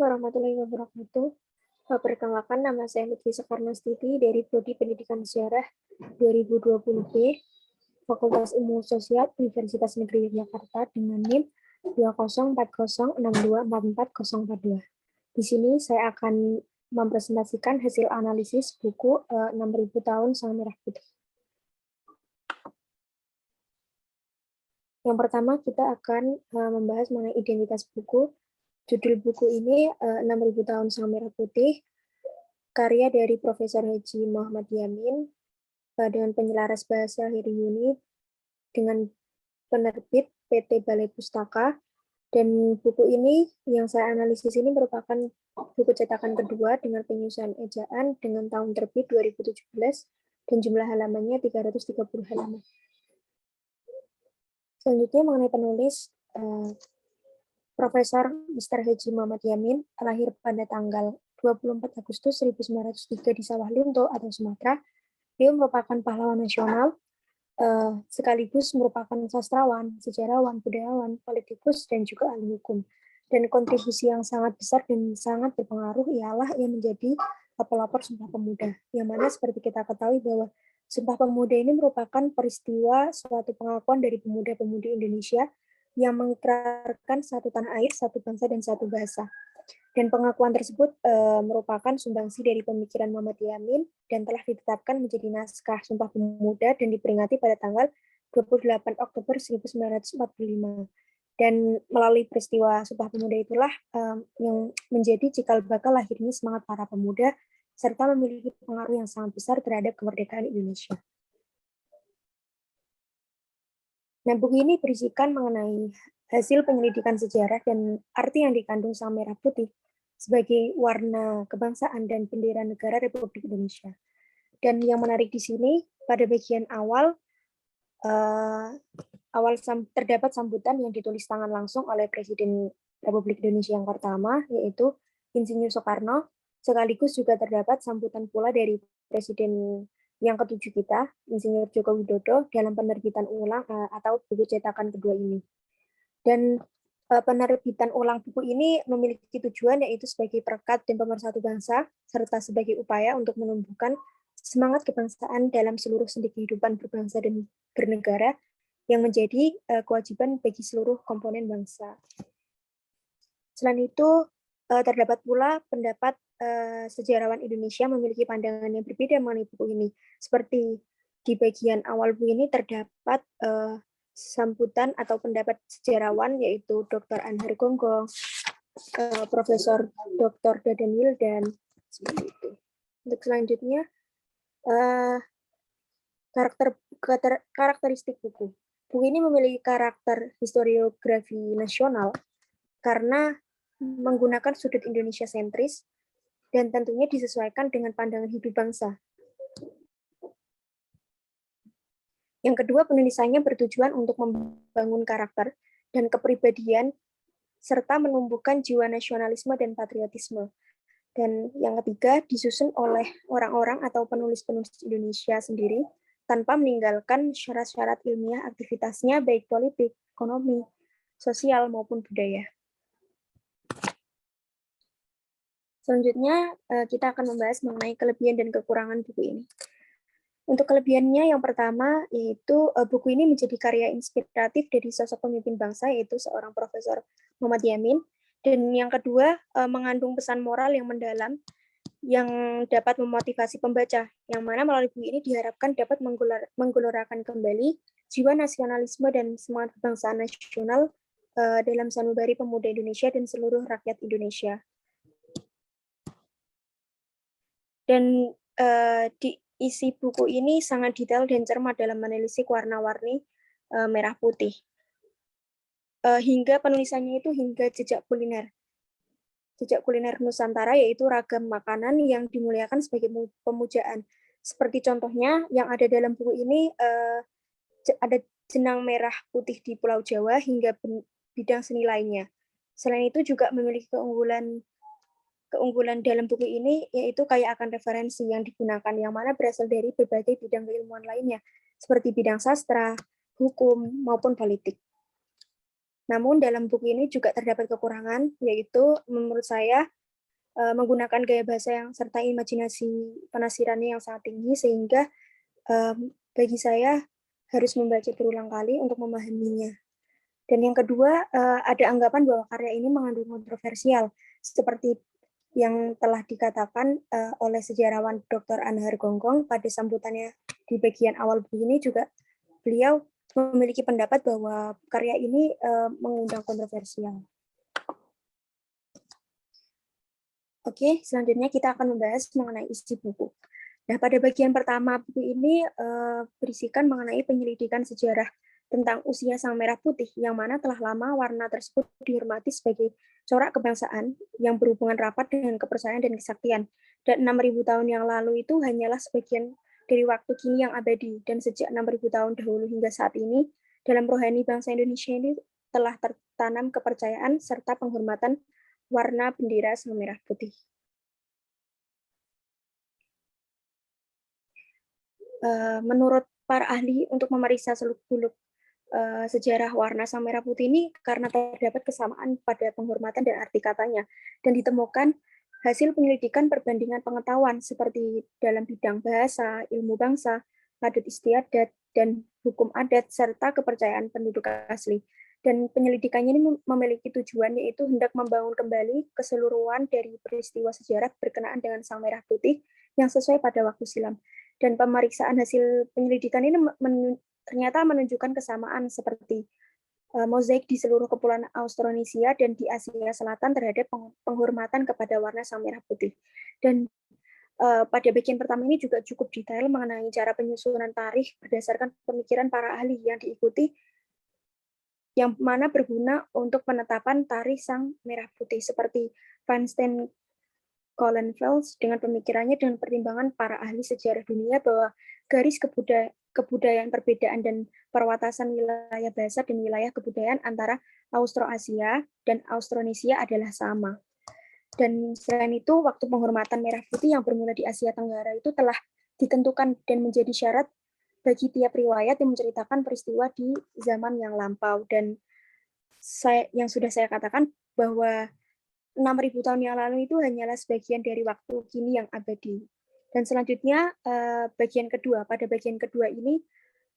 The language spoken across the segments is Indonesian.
warahmatullahi wabarakatuh. Perkenalkan, nama saya Lutfi Soekarnostuti dari Prodi Pendidikan Sejarah 2020B, Fakultas Ilmu Sosial Universitas Negeri Yogyakarta dengan NIM 20406264442. Di sini saya akan mempresentasikan hasil analisis buku 6000 tahun Sang Merah Putih. Yang pertama kita akan membahas mengenai identitas buku. Judul buku ini 6000 tahun Sang Merah Putih, karya dari Profesor Haji Muhammad Yamin dengan penyelaras bahasa Heri Yuni dengan penerbit PT Balai Pustaka. Dan buku ini yang saya analisis ini merupakan buku cetakan kedua dengan penyusunan ejaan dengan tahun terbit 2017 dan jumlah halamannya 330 halaman. Selanjutnya mengenai penulis, Profesor Mr. Haji Muhammad Yamin lahir pada tanggal 24 Agustus 1903 di Sawah Lunto atau Sumatera. Dia merupakan pahlawan nasional, sekaligus merupakan sastrawan, sejarawan, budayawan, politikus, dan juga ahli hukum. Dan kontribusi yang sangat besar dan sangat berpengaruh ialah ia menjadi pelopor Sumpah Pemuda, yang mana seperti kita ketahui bahwa Sumpah Pemuda ini merupakan peristiwa suatu pengakuan dari pemuda-pemudi Indonesia yang mengikrarkan satu tanah air, satu bangsa, dan satu bahasa. Dan pengakuan tersebut merupakan sumbangsi dari pemikiran Muhammad Yamin dan telah ditetapkan menjadi naskah Sumpah Pemuda dan diperingati pada tanggal 28 Oktober 1945. Dan melalui peristiwa Sumpah Pemuda itulah yang menjadi cikal bakal lahirnya semangat para pemuda serta memiliki pengaruh yang sangat besar terhadap kemerdekaan Indonesia. Nah, buku ini berisikan mengenai hasil penyelidikan sejarah dan arti yang dikandung Sang Merah Putih sebagai warna kebangsaan dan bendera negara Republik Indonesia. Dan yang menarik di sini, pada bagian awal, terdapat sambutan yang ditulis tangan langsung oleh Presiden Republik Indonesia yang pertama, yaitu Insinyur Soekarno. Sekaligus juga terdapat sambutan pula dari Presiden yang ketujuh kita, Insinyur Joko Widodo, dalam penerbitan ulang atau buku cetakan kedua ini. Dan penerbitan ulang buku ini memiliki tujuan yaitu sebagai perekat dan pemersatu bangsa, serta sebagai upaya untuk menumbuhkan semangat kebangsaan dalam seluruh sendi kehidupan berbangsa dan bernegara yang menjadi kewajiban bagi seluruh komponen bangsa. Selain itu, terdapat pula pendapat sejarawan Indonesia memiliki pandangan yang berbeda mengenai buku ini. Seperti di bagian awal buku ini terdapat sambutan atau pendapat sejarawan yaitu Dr. Anhar Gonggong, Profesor Dr. Dadan Wildan, seperti itu. Untuk selanjutnya, karakteristik buku. Buku ini memiliki karakter historiografi nasional karena menggunakan sudut Indonesia sentris dan tentunya disesuaikan dengan pandangan hidup bangsa. Yang kedua, penulisannya bertujuan untuk membangun karakter dan kepribadian serta menumbuhkan jiwa nasionalisme dan patriotisme. Dan yang ketiga, disusun oleh orang-orang atau penulis-penulis Indonesia sendiri tanpa meninggalkan syarat-syarat ilmiah aktivitasnya baik politik, ekonomi, sosial maupun budaya. Selanjutnya, kita akan membahas mengenai kelebihan dan kekurangan buku ini. Untuk kelebihannya yang pertama, yaitu buku ini menjadi karya inspiratif dari sosok pemimpin bangsa, yaitu seorang Profesor Muhammad Yamin. Dan yang kedua, mengandung pesan moral yang mendalam, yang dapat memotivasi pembaca, yang mana melalui buku ini diharapkan dapat menggelorakan kembali jiwa nasionalisme dan semangat kebangsaan nasional dalam sanubari pemuda Indonesia dan seluruh rakyat Indonesia. Dan di isi buku ini sangat detail dan cermat dalam menelisik warna-warni merah putih. Hingga penulisannya itu hingga jejak kuliner. Jejak kuliner Nusantara yaitu ragam makanan yang dimuliakan sebagai pemujaan. Seperti contohnya yang ada dalam buku ini ada jenang merah putih di Pulau Jawa hingga bidang seni lainnya. Selain itu juga memiliki keunggulan dalam buku ini yaitu kaya akan referensi yang digunakan yang mana berasal dari berbagai bidang keilmuan lainnya seperti bidang sastra, hukum maupun politik. Namun dalam buku ini juga terdapat kekurangan, yaitu menurut saya menggunakan gaya bahasa yang serta imajinasi penafsirannya yang sangat tinggi, sehingga bagi saya harus membaca berulang kali untuk memahaminya. Dan yang kedua, ada anggapan bahwa karya ini mengandung kontroversial, seperti yang telah dikatakan oleh sejarawan Dr. Anhar Gonggong pada sambutannya di bagian awal buku ini juga beliau memiliki pendapat bahwa karya ini mengundang kontroversial. Oke, selanjutnya kita akan membahas mengenai isi buku. Nah, pada bagian pertama buku ini berisikan mengenai penyelidikan sejarah tentang usia Sang Merah Putih, yang mana telah lama warna tersebut dihormati sebagai corak kebangsaan yang berhubungan rapat dengan kepercayaan dan kesaktian. Dan 6.000 tahun yang lalu itu hanyalah sebagian dari waktu kini yang abadi, dan sejak 6.000 tahun dahulu hingga saat ini, dalam rohani bangsa Indonesia ini telah tertanam kepercayaan serta penghormatan warna bendera Sang Merah Putih. Menurut para ahli untuk memeriksa seluk-beluk sejarah warna Sang Merah Putih ini karena terdapat kesamaan pada penghormatan dan arti katanya, dan ditemukan hasil penyelidikan perbandingan pengetahuan seperti dalam bidang bahasa, ilmu bangsa, adat istiadat, dan hukum adat, serta kepercayaan penduduk asli. Dan penyelidikannya ini memiliki tujuan, yaitu hendak membangun kembali keseluruhan dari peristiwa sejarah berkenaan dengan Sang Merah Putih yang sesuai pada waktu silam. Dan pemeriksaan hasil penyelidikan ini ternyata menunjukkan kesamaan seperti mozaik di seluruh kepulauan Austronesia dan di Asia Selatan terhadap penghormatan kepada warna Sang Merah Putih. Dan pada bagian pertama ini juga cukup detail mengenai cara penyusunan tarikh berdasarkan pemikiran para ahli yang diikuti, yang mana berguna untuk penetapan tarikh Sang Merah Putih, seperti Feinstein Kohlenfels dengan pemikirannya dengan pertimbangan para ahli sejarah dunia bahwa garis kebudayaan perbedaan dan perwatasan wilayah bahasa dan wilayah kebudayaan antara Austroasia dan Austronesia adalah sama. Dan selain itu, waktu penghormatan Merah Putih yang bermula di Asia Tenggara itu telah ditentukan dan menjadi syarat bagi tiap riwayat yang menceritakan peristiwa di zaman yang lampau. Dan yang sudah saya katakan bahwa 6.000 tahun yang lalu itu hanyalah sebagian dari waktu kini yang abadi. Dan selanjutnya bagian kedua. Pada bagian kedua ini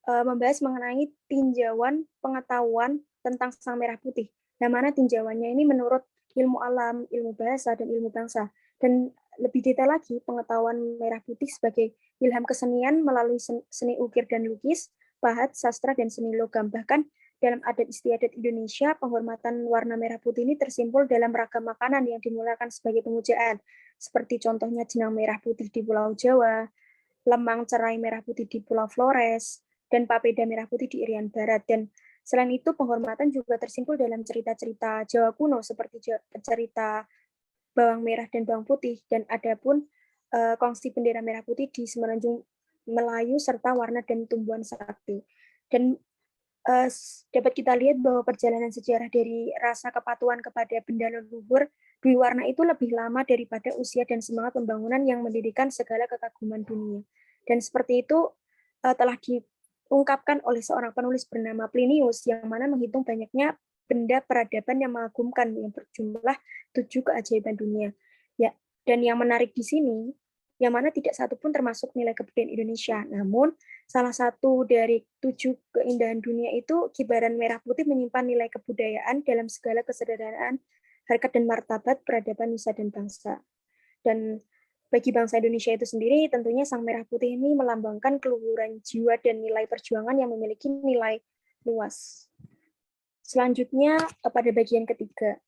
membahas mengenai tinjauan pengetahuan tentang Sang Merah Putih. Yang mana tinjauannya ini menurut ilmu alam, ilmu bahasa, dan ilmu bangsa. Dan lebih detail lagi, pengetahuan Merah Putih sebagai ilham kesenian melalui seni ukir dan lukis, pahat, sastra, dan seni logam. Bahkan dalam adat istiadat Indonesia, penghormatan warna merah putih ini tersimpul dalam ragam makanan yang dimulakan sebagai pemujaan, seperti contohnya jenang merah putih di Pulau Jawa, lemang cerai merah putih di Pulau Flores, dan papeda merah putih di Irian Barat. Dan selain itu, penghormatan juga tersimpul dalam cerita-cerita Jawa kuno, seperti cerita bawang merah dan bawang putih, dan ada pun kongsi bendera merah putih di Semenanjung Melayu, serta warna dan tumbuhan sakti. Dan dapat kita lihat bahwa perjalanan sejarah dari rasa kepatuhan kepada benda leluhur Dwi Warna itu lebih lama daripada usia dan semangat pembangunan yang mendirikan segala kekaguman dunia. Dan seperti itu telah diungkapkan oleh seorang penulis bernama Plinius, yang mana menghitung banyaknya benda peradaban yang mengagumkan yang berjumlah 7 keajaiban dunia. Ya, dan yang menarik di sini, yang mana tidak satu pun termasuk nilai kebudayaan Indonesia. Namun, salah satu dari 7 keindahan dunia itu, kibaran merah putih menyimpan nilai kebudayaan dalam segala kesederhanaan, harkat dan martabat peradaban nusa dan bangsa. Dan bagi bangsa Indonesia itu sendiri, tentunya Sang Merah Putih ini melambangkan keluhuran jiwa dan nilai perjuangan yang memiliki nilai luas. Selanjutnya, pada bagian ketiga.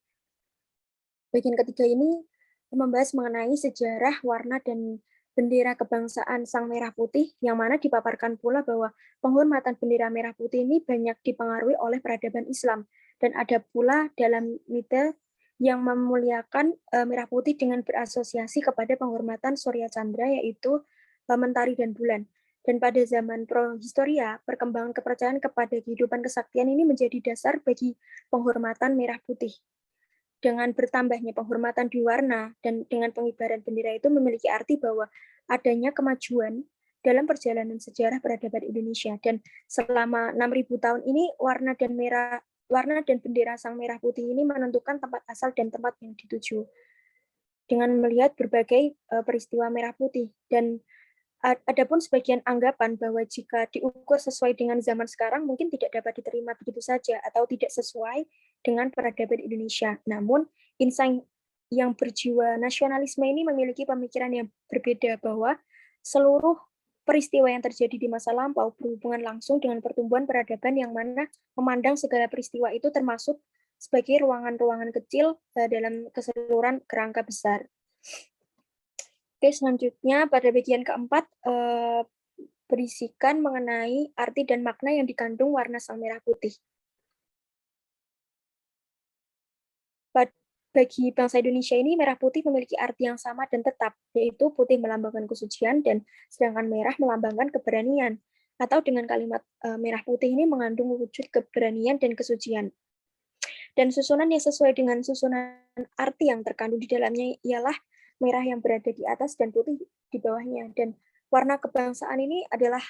Bagian ketiga ini membahas mengenai sejarah, warna, dan bendera kebangsaan Sang Merah Putih, yang mana dipaparkan pula bahwa penghormatan bendera merah putih ini banyak dipengaruhi oleh peradaban Islam, dan ada pula dalam mite yang memuliakan merah putih dengan berasosiasi kepada penghormatan Surya Chandra, yaitu mentari dan bulan. Dan pada zaman prohistoria, perkembangan kepercayaan kepada kehidupan kesaktian ini menjadi dasar bagi penghormatan merah putih. Dengan bertambahnya penghormatan di warna dan dengan pengibaran bendera itu memiliki arti bahwa adanya kemajuan dalam perjalanan sejarah peradaban Indonesia. Dan selama 6.000 tahun ini, warna dan merah warna dan bendera Sang Merah Putih ini menentukan tempat asal dan tempat yang dituju dengan melihat berbagai peristiwa merah putih. Dan adapun sebagian anggapan bahwa jika diukur sesuai dengan zaman sekarang mungkin tidak dapat diterima begitu saja atau tidak sesuai dengan peradaban Indonesia. Namun, insan yang berjiwa nasionalisme ini memiliki pemikiran yang berbeda bahwa seluruh peristiwa yang terjadi di masa lampau berhubungan langsung dengan pertumbuhan peradaban yang mana memandang segala peristiwa itu termasuk sebagai ruangan-ruangan kecil dalam keseluruhan kerangka besar. Oke, selanjutnya pada bagian keempat berisikan mengenai arti dan makna yang dikandung warna sang merah putih. Bagi bangsa Indonesia ini, merah putih memiliki arti yang sama dan tetap, yaitu putih melambangkan kesucian dan sedangkan merah melambangkan keberanian. Atau dengan kalimat merah putih ini mengandung wujud keberanian dan kesucian. Dan susunan yang sesuai dengan susunan arti yang terkandung di dalamnya ialah merah yang berada di atas dan putih di bawahnya. Dan warna kebangsaan ini adalah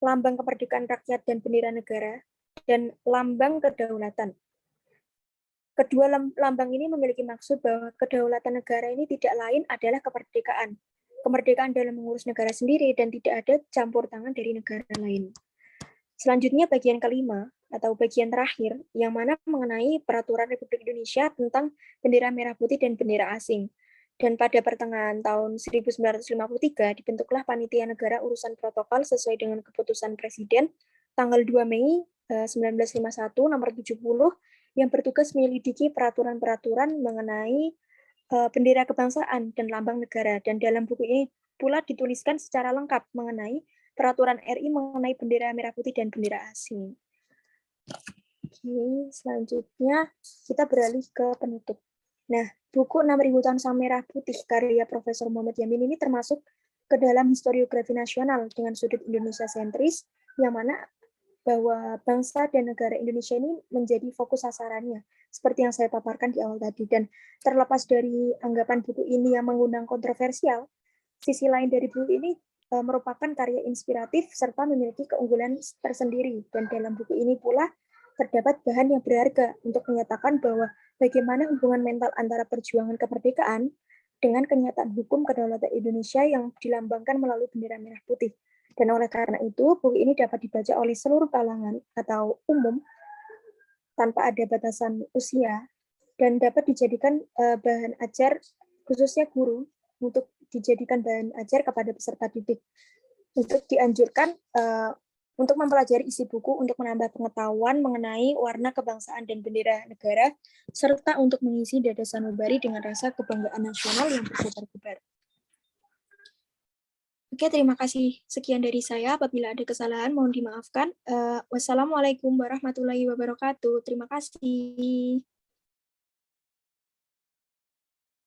lambang kemerdekaan rakyat dan bendera negara, dan lambang kedaulatan. Kedua lambang ini memiliki maksud bahwa kedaulatan negara ini tidak lain adalah kemerdekaan. Kemerdekaan dalam mengurus negara sendiri dan tidak ada campur tangan dari negara lain. Selanjutnya bagian kelima atau bagian terakhir yang mana mengenai peraturan Republik Indonesia tentang bendera merah putih dan bendera asing. Dan pada pertengahan tahun 1953 dibentuklah Panitia Negara Urusan Protokol sesuai dengan keputusan Presiden tanggal 2 Mei 1951 nomor 70 yang bertugas menyelidiki peraturan-peraturan mengenai bendera kebangsaan dan lambang negara. Dan dalam buku ini pula dituliskan secara lengkap mengenai peraturan RI mengenai bendera merah putih dan bendera asing. Oke, selanjutnya kita beralih ke penutup. Nah, buku 6.000 Tahun Sang Merah Putih karya Profesor Muhammad Yamin ini termasuk ke dalam historiografi nasional dengan sudut Indonesia sentris, yang mana bahwa bangsa dan negara Indonesia ini menjadi fokus sasarannya, seperti yang saya paparkan di awal tadi. Dan terlepas dari anggapan buku ini yang mengundang kontroversial, sisi lain dari buku ini merupakan karya inspiratif serta memiliki keunggulan tersendiri. Dan dalam buku ini pula terdapat bahan yang berharga untuk menyatakan bahwa bagaimana hubungan mental antara perjuangan kemerdekaan dengan kenyataan hukum kedaulatan Indonesia yang dilambangkan melalui bendera merah putih. Dan oleh karena itu, buku ini dapat dibaca oleh seluruh kalangan atau umum tanpa ada batasan usia dan dapat dijadikan bahan ajar khususnya guru untuk dijadikan bahan ajar kepada peserta didik. Untuk dianjurkan untuk mempelajari isi buku untuk menambah pengetahuan mengenai warna kebangsaan dan bendera negara serta untuk mengisi dada sanubari dengan rasa kebanggaan nasional yang berkobar-kobar. Oke, terima kasih. Sekian dari saya. Apabila ada kesalahan, mohon dimaafkan. Wassalamualaikum warahmatullahi wabarakatuh. Terima kasih.